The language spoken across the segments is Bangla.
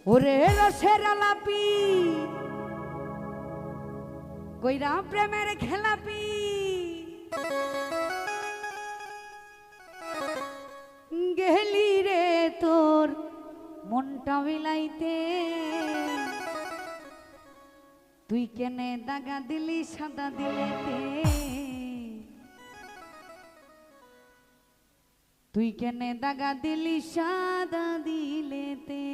ওরে রসের আলাপি কইরা প্রেমের খেলাপি গেলি রে তোর মনটা বিলাইতে তুই কেনে দাগা দিলি সাদা দিলেতে তুই কেনে দাগা দিলি সাদা দিলেতে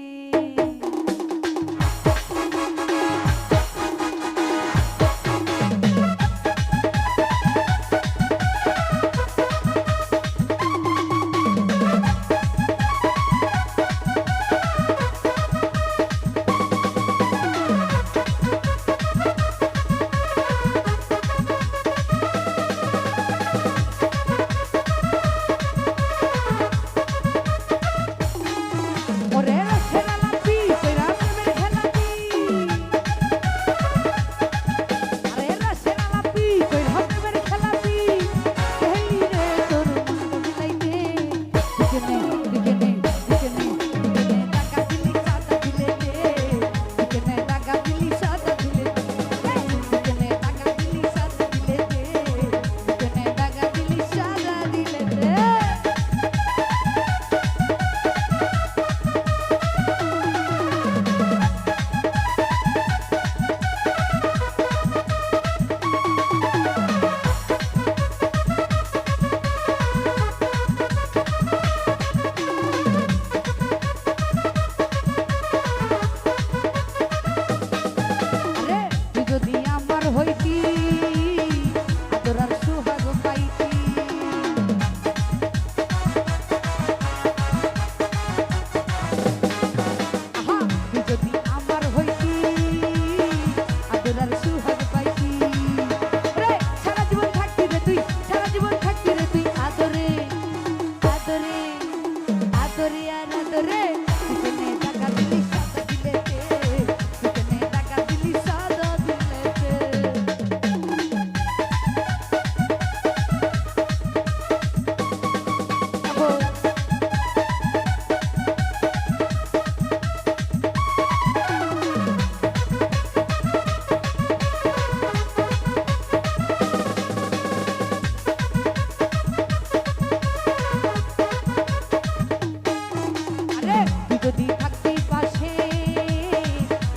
যদি থাকতেই পাশে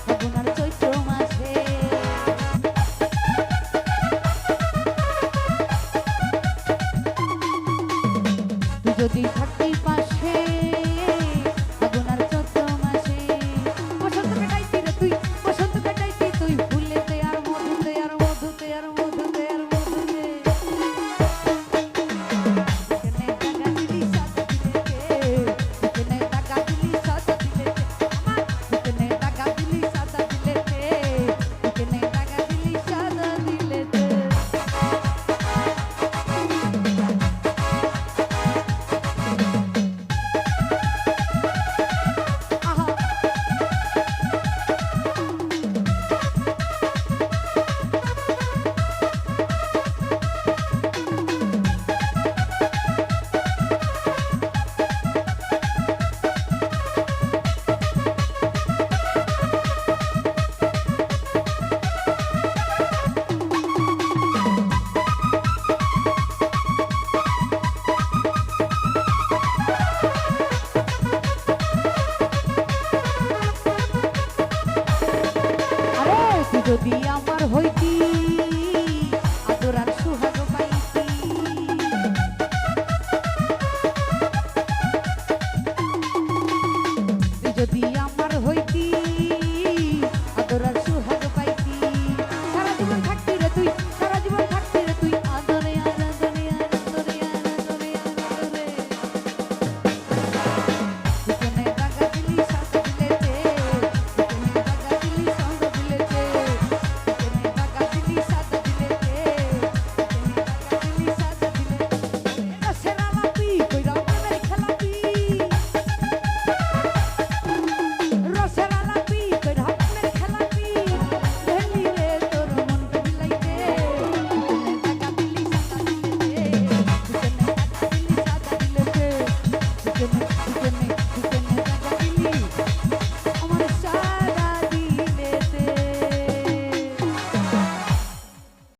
ফাগুনার চৈত্র মাসে তুই যদি থাকতেই পাশে ফাগুনার চৈত্র মাসে বসন্ত কাটাইতি রে তুই বসন্ত কাটাইতি তুই ফুলেতে আর মধুতে আর মধুতে আর মধুতে আর মধুতে যদি আমার হইতি